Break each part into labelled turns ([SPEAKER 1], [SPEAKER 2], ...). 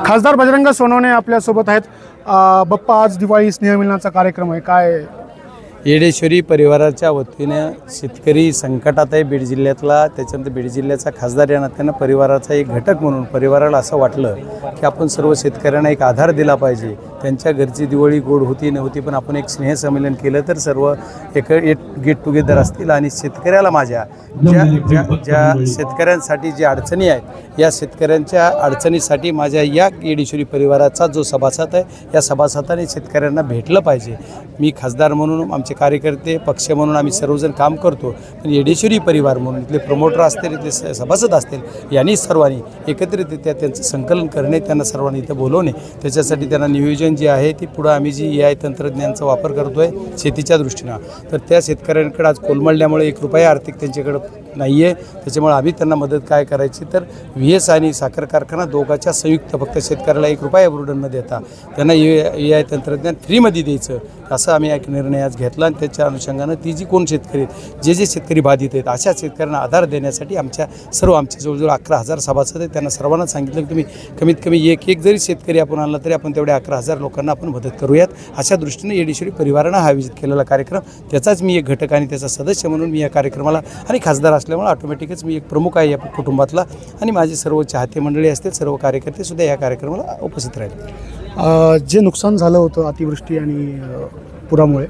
[SPEAKER 1] खासदार बजरंग सोनवणे आपल्यासोबत आहेत। बप्पा आज दिवाळी स्नेहमिलनाचा कार्यक्रम आहे, काय
[SPEAKER 2] येडेश्वरी परिवाराच्या वतीने शेतकरी संकटात आहे बीड जिल्ह्यातला। त्याच्यानंतर बीड जिल्ह्याचा खासदार या नात्यानं परिवाराचा एक घटक म्हणून परिवाराला असं वाटलं की आपण सर्व शेतकऱ्यांना एक आधार दिला पाहिजे। त्यांच्या घरची दिवाळी गोड होती नव्हती, पण आपण एक स्नेहसंमेलन केलं तर सर्व एक गेट टुगेदर असतील आणि शेतकऱ्याला माझ्या ज्या शेतकऱ्यांसाठी जी अडचणी आहेत या शेतकऱ्यांच्या अडचणीसाठी माझ्या या येडेश्वरी परिवाराचा जो सभासद आहे या सभासदाने शेतकऱ्यांना भेटलं पाहिजे। मी खासदार म्हणून आमचे कार्यकर्ते पक्ष म्हणून आम्ही सर्वजण काम करतो, पण येडेश्वरी परिवार म्हणून इथले प्रमोटर असतील इथले सभासद असतील यांनी सर्वांनी एकत्रितरित्या त्यांचं संकलन करणे, त्यांना सर्वांनी इथं बोलवणे, त्याच्यासाठी त्यांना नियोजन जे आहे ती पुढं आम्ही जी AI तंत्रज्ञानाचा वापर करतो आहे शेतीच्या दृष्टीनं, तर त्या शेतकऱ्यांकडे आज कोलमडल्यामुळे 1 रुपया आर्थिक त्यांच्याकडं नाही आहे। त्याच्यामुळे आम्ही त्यांना मदत काय करायची तर VS आणि साखर कारखाना दोघांच्या संयुक्त फक्त शेतकऱ्याला 1 रुपया बुर्डन न देता त्यांना AI तंत्रज्ञान फ्रीमध्ये द्यायचं असं आम्ही एक निर्णय आज घेतला। आणि त्याच्या अनुषंगानं ती जी कोण शेतकरी जे शेतकरी बाधित आहेत अशा शेतकऱ्यांना आधार देण्यासाठी आमच्या जवळजवळ 11,000 सभासद आहेत, त्यांना सर्वांना सांगितलं की तुम्ही कमीत कमी एक जरी शेतकरी आपण आणला तरी आपण तेवढ्या 11,000 लोकांना आपण मदत करूयात। अशा दृष्टीने येडेश्वरी परिवारानं हा आयोजित केलेला कार्यक्रम, त्याचाच मी एक घटक आणि त्याचा सदस्य म्हणून मी या कार्यक्रमाला आणि खासदार असल्यामुळे ऑटोमॅटिकच मी एक प्रमुख आहे या कुटुंबातला आणि माझे सर्व चाहते मंडळी असतील सर्व कार्यकर्ते सुद्धा या कार्यक्रमाला उपस्थित राहिले।
[SPEAKER 1] जे नुकसान झालं होतं अतिवृष्टी आणि पुरामुळे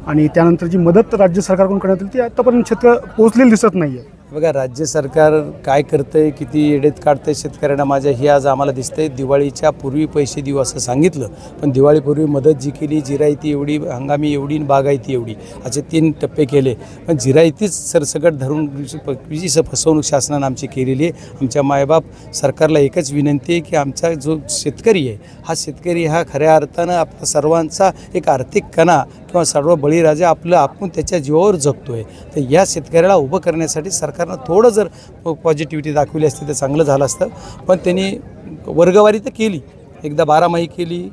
[SPEAKER 1] आणि त्यानंतर जी मदत राज्य सरकारकडून करण्यात आली ती आतापर्यंत शेतकऱ्या पोहोचलेली दिसत नाही आहे।
[SPEAKER 2] बघा राज्य सरकार काय करतंय, किती येडेत काढतंय शेतकऱ्यांना माझ्या हे आज आम्हाला दिसतंय। दिवाळीच्या पूर्वी पैसे देऊ असं सांगितलं, पण दिवाळीपूर्वी मदत जी केली जिरायती एवढी, हंगामी एवढी, बागायती एवढी असे 3 टप्पे केले, पण जिरायतीच सरसकट धरून जी फसवणूक शासनानं आमची केलेली आहे। आमच्या मायबाप सरकारला एकच विनंती आहे की आमचा जो शेतकरी आहे हा शेतकरी हा खऱ्या अर्थानं आपला सर्वांचा एक आर्थिक कणा किंवा सर्व बळीराजा आपण त्याच्या जीवावर जगतो आहे, तर या शेतकऱ्याला उभं करण्यासाठी सरकारनं थोडं जर पॉझिटिव्हिटी दाखवली असती तर चांगलं झालं असतं। पण त्यांनी वर्गवारी तर केली, एकदा 12माही केली,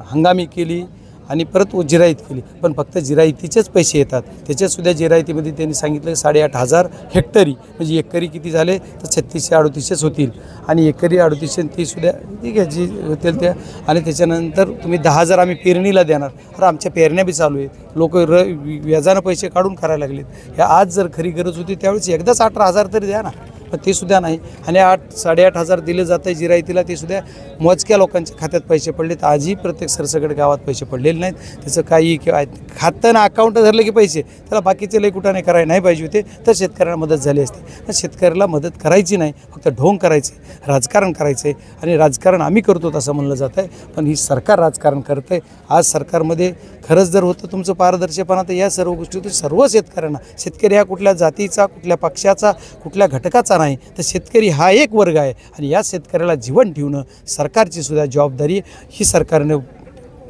[SPEAKER 2] हंगामी केली आणि परत जिरायत केली, पण फक्त जिरायतीचेच पैसे येतात। त्याच्यासुद्धा जिरायतीमध्ये त्यांनी सांगितलं 8,500 हेक्टरी म्हणजे एकरी किती झाले तर 3638 होतील आणि एकरी 38 सुद्धा ठीक आहे जी होतील त्या, आणि त्याच्यानंतर तुम्ही 10,000 आम्ही पेरणीला देणार। तर आमच्या पेरण्या बी चालू आहेत, लोक व्याजानं पैसे काढून करायला लागलेत। ह्या आज जर खरी गरज होती त्यावेळेस एकदाच 18,000 तरी द्या ना, पण ते सुद्धा नाही आणि 8,000-8,500 दिले जात आहे जिरायतीला, ते सुद्धा मोजक्या लोकांच्या खात्यात पैसे पडलेत। आजही प्रत्येक सरसकट गावात पैसे पडलेले नाहीत। त्याचं काही किंवा खातं ना अकाउंट धरलं की पैसे त्याला बाकीचे लई कुठाने करायला नाही पाहिजे होते, तर शेतकऱ्यांना मदत झाली असते। तर शेतकऱ्याला मदत करायची नाही, फक्त ढोंग करायचे, राजकारण करायचं आहे आणि राजकारण आम्ही करतो असं म्हणलं जात आहे, पण ही सरकार राजकारण करत आहे। आज सरकारमध्ये खरंच जर होतं तुमचं पारदर्शकपणा तर या सर्व गोष्टी सर्व शेतकऱ्यांना, शेतकरी ह्या कुठल्या जातीचा कुठल्या पक्षाचा कुठल्या घटकाचा नाही, तर शेतकरी हा एक वर्ग आहे आणि या शेतकऱ्याला जीवन ठेवणं सरकारची सुद्धा जबाबदारी ही सरकारने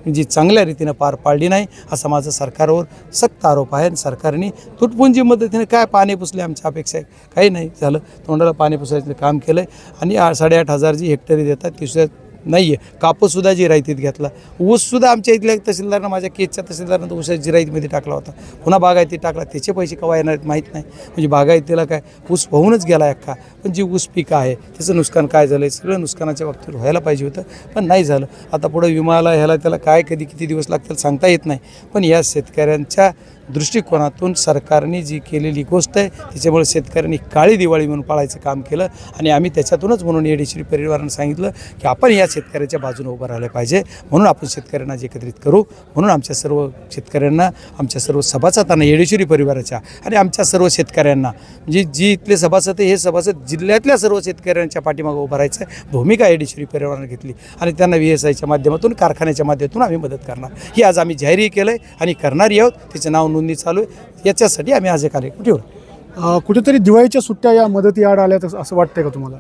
[SPEAKER 2] जी चांगल्या रीतीनं पार पाडली नाही असा माझा सरकारवर सक्त आरोप आहे। आणि सरकारने तुटपुंजी मदतीने काय पाणी पुसले आमच्या अपेक्षा आहे काही नाही झालं, तोंडाला पाणी पुसायचं काम केलं आहे आणि 8,500 जी हेक्टरी देतात ती सुद्धा नाही आहे। कापूससुद्धा जिरायतीत घेतला, ऊससुद्धा आमच्या इथल्या तहसीलदारानं माझ्या केजच्या तहसीलदारानं तो ऊस जिरायतीमध्ये टाकला होता, पुन्हा बागायतीत टाकला, त्याचे पैसे केव्हा येणार माहीत नाही। म्हणजे बागायतीला काय ऊस वाहूनच गेला अख्खा, पण जी ऊस पिकं आहे त्याचं नुकसान काय झालं आहे सगळं नुकसानाच्या बाबतीत व्हायला पाहिजे होतं, पण नाही झालं। आता पुढं विमाला ह्याला त्याला काय कधी किती दिवस लागतील सांगता येत नाही, पण या शेतकऱ्यांच्या दृष्टिकोनातून सरकारने जी केलेली गोष्ट आहे त्याच्यामुळे शेतकऱ्यांनी काळी दिवाळी म्हणून पाळायचं काम केलं आणि आम्ही त्याच्यातूनच म्हणून येडेश्वरी परिवारानं सांगितलं की आपण या शेतकऱ्याच्या बाजूने उभं राहिलं पाहिजे, म्हणून आपण शेतकऱ्यांना जे एकत्रित करू। म्हणून आमच्या सर्व शेतकऱ्यांना, आमच्या सर्व सभासदांना, येडेश्वरी परिवाराच्या आणि आमच्या सर्व शेतकऱ्यांना म्हणजे जी इथले सभासद हे सभासद जिल्ह्यातल्या सर्व शेतकऱ्यांच्या पाठीमागं उभं राहायचं आहे भूमिका येडेश्वरी परिवारानं घेतली आणि त्यांना VSIच्या माध्यमातून कारखान्याच्या माध्यमातून आम्ही मदत करणार ही आज आम्ही जाहीरही केलं आहे आणि करणारी आहोत। त्याचं नाव नोंदणी चालू आहे, याच्यासाठी आम्ही आज हे कार्यक्रम ठेवलो।
[SPEAKER 1] कुठेतरी दिवाळीच्या सुट्ट्या या मदती आड आल्या असं वाटतंय का तुम्हाला?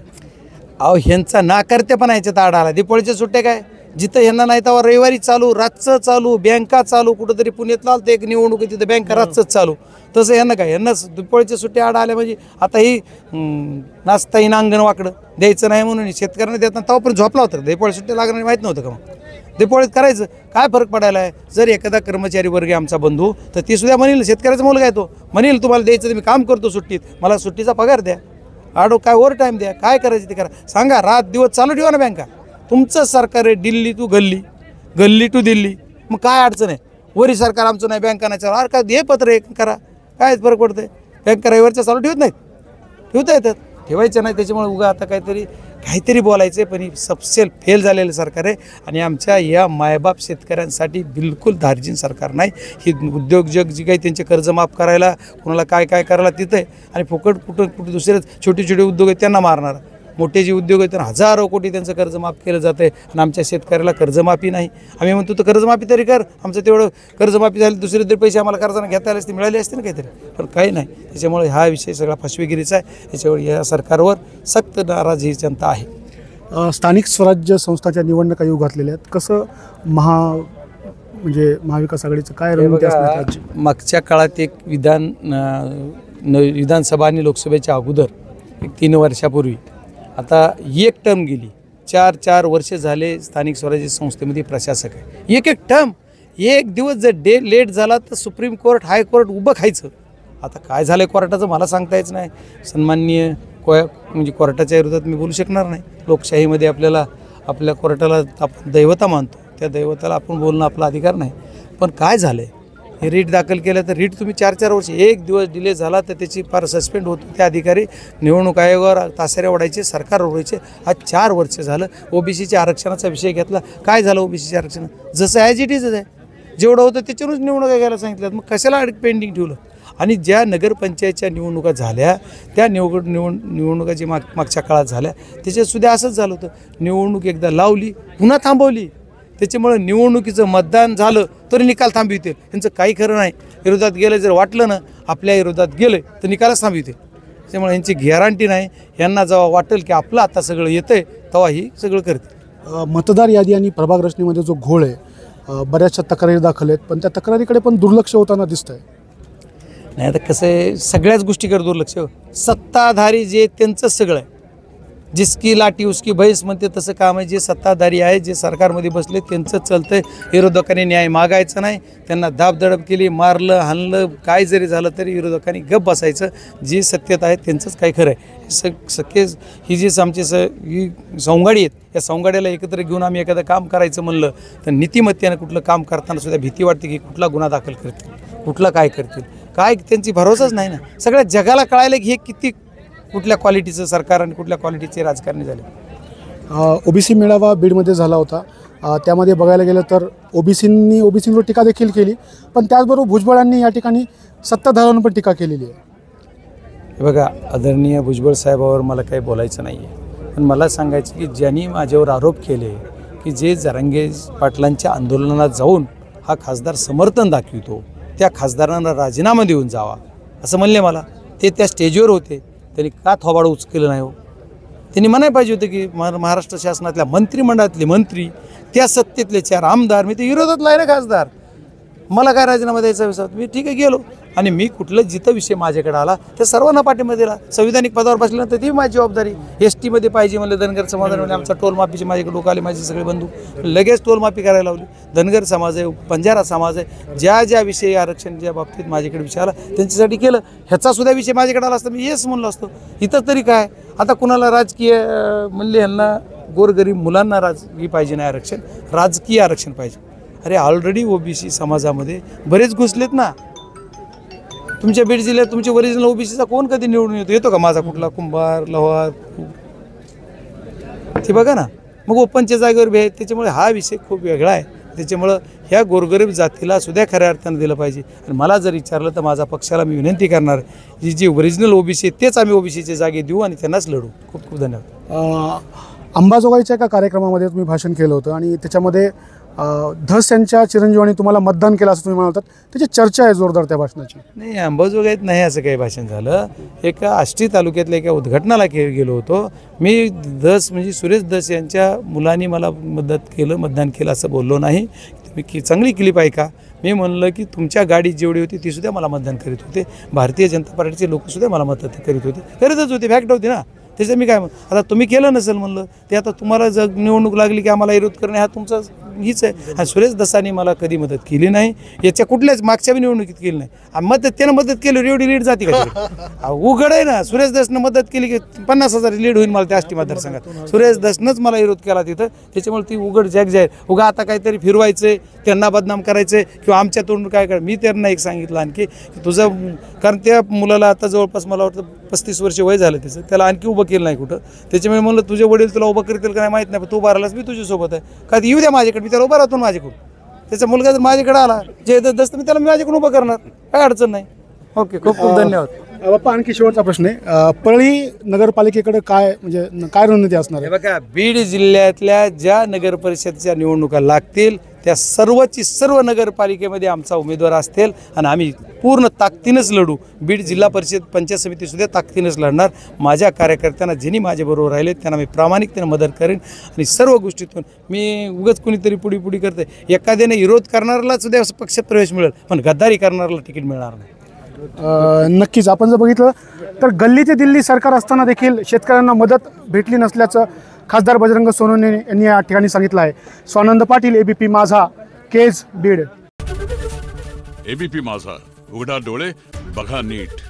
[SPEAKER 2] अहो ह्यांचा नाकर्तेपणा ह्याच्यात आड आला। दिवाळीच्या सुट्ट्या काय जिथं ह्यांना नाही तेव्हा रविवारी चालू, रातचं चालू, बँका चालू, कुठंतरी पुण्यातला आलं तर एक निवडणूक तिथं बँका रातचंच चालू, तसं ह्यांना काय ह्यांना दिवाळीच्या सुट्ट्या आड आल्या म्हणजे आता ही नाचता येईन अंगण वाकडं द्यायचं नाही म्हणून शेतकऱ्यांना देत तेव्हा पण झोपला होता। दिवाळी सुट्ट्या लागणार माहीत नव्हतं का? मग दिवाळीत करायचं काय फरक पडायला आहे? जर एखादा कर्मचारी वर्ग आमचा बंधू तर ती सुद्धा म्हणेल, शेतकऱ्याचा मुलगा आहे तो म्हणेल तुम्हाला द्यायचं तर मी काम करतो सुट्टीत, मला सुट्टीचा पगार द्या, आडो काय ओव्हर टाईम द्या, काय करायचं ते करा, सांगा, रात दिवस चालू ठेवा ना बँका। तुमचं सरकार आहे, दिल्ली टू गल्ली, गल्ली टू दिल्ली. मग काय अडचण आहे? वरी सरकार आमचं नाही, बँका नाही चालू. अरे का हे पत्र हे करा, काय फरक पडतंय? बँका रविवारच्या चालू ठेवत नाहीत, ठेवता येतात, ठेवायचं नाही. त्याच्यामुळे उगा आता काहीतरी बोलायचं आहे, पण ही सबसेल फेल झालेलं सरकार आहे. आणि आमच्या या मायबाप शेतकऱ्यांसाठी बिलकुल धार्जिन सरकार नाही. ही उद्योजक जी काही त्यांचे कर्ज माफ करायला, कोणाला काय करायला तिथं आहे. आणि फुकट कुठे दुसरे छोटे उद्योग आहेत त्यांना मारणार. मोठे जे उद्योग आहेत त्यांना हजारो कोटी त्यांचं कर्ज माफ केलं जातं आहे. आणि आमच्या शेतकऱ्याला कर्जमाफी नाही. आम्ही म्हणतो तर कर्जमाफी तरी कर, आमचं तेवढं कर्जमाफी झाली, दुसरे तरी पैसे आम्हाला कर्जाने घेता आले असते, मिळाले असते ना काहीतरी, पण काही नाही. त्याच्यामुळे हा विषय सगळा फसवेगिरीचा आहे. त्याच्यामुळे या सरकारवर सक्त नाराजी जनता आहे.
[SPEAKER 1] स्थानिक स्वराज्य संस्थाच्या निवडणुका येऊ घातलेल्या आहेत. कसं म्हणजे महाविकास आघाडीचं काय रणनीती असणार राज्य?
[SPEAKER 2] मागच्या काळात एक विधानसभा आणि लोकसभेच्या अगोदर 3 वर्षापूर्वी, आता एक टर्म गेली, 4 वर्ष झाले स्थानिक स्वराज्य संस्थेमध्ये प्रशासक आहे. एक टर्म, एक दिवस जर लेट झाला तर सुप्रीम कोर्ट, हायकोर्ट उभं खायचं. आता काय झालं कोर्टाचं मला सांगता येत नाही. सन्माननीय म्हणजे कोर्टाच्या विरोधात मी बोलू शकणार नाही. लोकशाहीमध्ये आपल्या कोर्टाला आपण दैवता मानतो, त्या दैवताला आपण बोलणं आपला अधिकार नाही. पण काय झालं आहे, हे रीट दाखल केलं तर रीट तुम्ही 4 वर्ष, एक दिवस डिले झाला तर त्याची फार सस्पेंड होतो. ते अधिकारी निवडणूक आयोगावर तासाऱ्या ओढायचे, सरकार ओढायचे. आज 4 वर्ष झालं. ओबीसीच्या आरक्षणाचा विषय घेतला, काय झालं ओबीसीचे आरक्षण? जसं ॲज इट इजच आहे, जेवढं होतं त्याच्यावरूनच निवडणुका घ्यायला सांगितल्यात. मग कशाला पेंडिंग ठेवलं? आणि ज्या नगरपंचायतच्या निवडणुका झाल्या, त्या निवडणुका जी मागच्या काळात झाल्या त्याच्यातसुद्धा असंच झालं होतं. निवडणूक एकदा लावली, पुन्हा थांबवली. त्याच्यामुळं निवडणुकीचं मतदान झालं तरी निकाल थांबवितील. यांचं काही खरं नाही. विरोधात गेलं, जर वाटलं ना आपल्या विरोधात गेलं तर निकालच थांबवितील. त्याच्यामुळे यांची गॅरंटी नाही. यांना जेव्हा वाटेल की आपलं आता सगळं येतं आहे तेव्हा ही सगळं करतील.
[SPEAKER 1] मतदार यादी आणि प्रभाग रचनेमध्ये जो घोळ आहे, बऱ्याचशा तक्रारी दाखल आहेत, पण त्या तक्रारीकडे पण दुर्लक्ष होताना दिसतं आहे.
[SPEAKER 2] नाही, आता कसं आहे, सगळ्याच गोष्टीकडे दुर्लक्ष. सत्ताधारी जे त्यांचंच सगळं आहे, जिसकी लाठी उसकी भैंस म्हणते तसं काम आहे. जे सत्ताधारी आहे, जे सरकारमध्ये बसले त्यांचं चालतंय. विरोधकांनी न्याय मागायचा नाही, त्यांना दाबदडप केली, मारलं हाणलं, काय जरी झालं तरी विरोधकांनी गप बसायचं. जी सत्यता आहे त्यांचंच काय खरं आहे. सगळे ही जी आमची ही सौंगाडी आहेत, या सौंगाड्याला एकत्र घेऊन आम्ही एखादं काम करायचं म्हणलं तर नीतिमत्तेनं कुठलं काम करताना सुद्धा भीती वाटते की कुठला गुन्हा दाखल करतील, कुठला काय करतील, काय त्यांची भरोसाच नाही ना. सगळ्या जगाला कळायलं की हे किती कुठल्या क्वालिटीचं सरकार आणि कुठल्या क्वालिटीचे राजकारणी झाले.
[SPEAKER 1] ओबीसी मेळावा बीडमध्ये झाला होता. त्यामध्ये बघायला गेलं तर ओबीसींवर टीका देखील केली, पण त्याचबरोबर भुजबळांनी या ठिकाणी सत्ताधाऱ्यांवर पण टीका केलेली आहे.
[SPEAKER 2] हे बघा, आदरणीय भुजबळ साहेबावर मला काही बोलायचं नाही आहे, पण मला सांगायचं की ज्यांनी माझ्यावर आरोप केले की जे जरांगे पाटलांच्या आंदोलनात जाऊन हा खासदार समर्थन दाखवितो, त्या खासदारांना राजीनामा देऊन जावा असं म्हणले मला. ते त्या स्टेजवर होते, त्यांनी का थोबाड उचकेलं नाही हो? त्यांनी म्हणायला पाहिजे होतं की महाराष्ट्र शासनातल्या मंत्रिमंडळातले मंत्री, त्या सत्तेतले 4 आमदार, मी ते विरोधातला आहे ना खासदार, मला काय राजीनामा द्यायचा विषय? मी ठीक आहे गेलो. आणि मी कुठलं जिथं विषय माझ्याकडे आला त्या सर्वांना पाठिंबा दिला. संविधानिक पदावर बसल्यानंतर ती माझी जबाबदारी. ST पाहिजे म्हणलं, धनगर समाजाने आमचा टोलमाफीचे माझ्याकडे लोक आले, माझे सगळे बंधू, लगेच टोलमाफी करायला लावली. धनगर समाज आहे, बंजारा समाज आहे, ज्या विषयी आरक्षणाच्या बाबतीत माझ्याकडे विषय आला त्यांच्यासाठी केलं. ह्याचासुद्धा विषय माझ्याकडे आला असता मी येस म्हणलो असतो. इथं तरी काय, आता कुणाला राजकीय म्हणले, ह्यांना गोरगरीब मुलांना राजकीय पाहिजे नाही आरक्षण, राजकीय आरक्षण पाहिजे. अरे ऑलरेडी ओबीसी समाजामध्ये बरेच घुसलेत ना. तुमच्या बीड जिल्ह्यात तुमचे ओरिजिनल ओबीसीचा कोण कधी निवडून येतो का? माझा कुठला कुंभार, लोहार, ते बघा ना. मग ओपनच्या जागेवर बी आहेत. त्याच्यामुळे हा विषय खूप वेगळा आहे. त्याच्यामुळं ह्या गोरगरीब जातीला सुद्धा खऱ्या अर्थानं दिलं पाहिजे. आणि मला जर विचारलं तर माझा पक्षाला मी विनंती करणार, जी ओरिजिनल ओबीसी आहेत तेच आम्ही ओबीसीचे जागे देऊ आणि त्यांनाच लढू. खूप खूप धन्यवाद.
[SPEAKER 1] अंबाजोगाईच्या एका कार्यक्रमामध्ये तुम्ही भाषण केलं होतं आणि त्याच्यामध्ये धस यांच्या चिरंजीवांनी तुम्हाला मतदान केलं असं तुम्ही म्हणालात. त्याची चर्चा आहे जोरदार त्या भाषणाची.
[SPEAKER 2] नाही, अंबाजोगाईत नाही असं काही भाषण झालं. एका आष्टी तालुक्यातल्या एका उद्घाटनाला गेलो होतो मी. धस म्हणजे सुरेश धस यांच्या मुलांनी मला मतदान केलं असं बोललो नाही. तुम्ही चांगली क्लिप आहे का? मी म्हणलं की तुमच्या गाडीत जेवढी होती ती सुद्धा मला मतदान करीत होते. भारतीय जनता पार्टीचे लोकसुद्धा मला मतदान करीत होते, करीतच होते, फॅक्ट होती ना. त्याचं मी काय आता तुम्ही केलं नसेल म्हणलं ते आता तुम्हाला जर निवडणूक लागली की आम्हाला विरोध करणे हा तुमचा हीच आहे. आणि सुरेश दसानी मला कधी मदत केली नाही, याच्या कुठल्याच मागच्या बी निवडणुकीत केली नाही. त्यानं मदत केली एवढी लीड जाते का तिकडे? उघड आहे ना, सुरेश दसनं मदत केली की 50,000 लीड होईल मला त्या आष्टी मतदारसंघात. सुरेश दसनंच मला विरोध केला तिथं, त्याच्यामुळे ती उघड जग जाहीर. उगा आता काहीतरी फिरवायचंय, त्यांना बदनाम करायचंय किंवा आमच्या तोंडून काय कर. मी त्यांना एक सांगितलं आणखी की तुझं, कारण त्या मुलाला आता जवळपास मला वाटतं 35 वर्ष वय झालं त्याचं, त्याला आणखी उभं केलं नाही कुठं. त्याच्यामुळे म्हणलं तुझे वडील तुला उभं करतील का नाही माहीत नाही, पण तू उभा राहिलास मी तुझ्यासोबत आहे. का येऊ द्या माझ्याकडे, मी त्याला उभा राहतो माझ्याकडून. त्याचा मुलगा जर माझ्याकडे आला जे दस्त, मी त्याला माझ्याकडून उभं करणार, काय अडचण नाही. ओके, खूप खूप धन्यवाद.
[SPEAKER 1] बाप्पा, आणखी शेवटचा प्रश्न आहे, परळी नगरपालिकेकडे काय म्हणजे काय रणनीती असणार
[SPEAKER 2] हे
[SPEAKER 1] आहे?
[SPEAKER 2] बघा, बीड जिल्ह्यातल्या ज्या नगर परिषदेच्या निवडणुका लागतील त्या सर्व नगरपालिकेमध्ये आमचा उमेदवार असतील आणि आम्ही पूर्ण ताकदीनंच लढू. बीड जिल्हा परिषद पंचायत समितीसुद्धा ताकदीनंच लढणार. माझ्या कार्यकर्त्यांना ज्यांनी माझ्याबरोबर राहिले त्यांना मी प्रामाणिकतेने मदत करेन आणि सर्व गोष्टीतून मी उगाच कुणीतरी पुढी करते. एखाद्याने विरोध करणाऱ्याला सुद्धा पक्षात प्रवेश मिळेल, पण गद्दारी करणाऱ्याला तिकीट मिळणार नाही.
[SPEAKER 1] नक्कीच आपण जर बघितलं तर गल्ली ते दिल्ली सरकार असताना देखील शेतकऱ्यांना मदत भेटली नसल्याचं खासदार बजरंग सोनवणे यांनी या ठिकाणी सांगितलं आहे. स्वानंद पाटील, ABP माझा, केज, बीड.
[SPEAKER 3] ABP माझा, उघडा डोळे बघा नीट.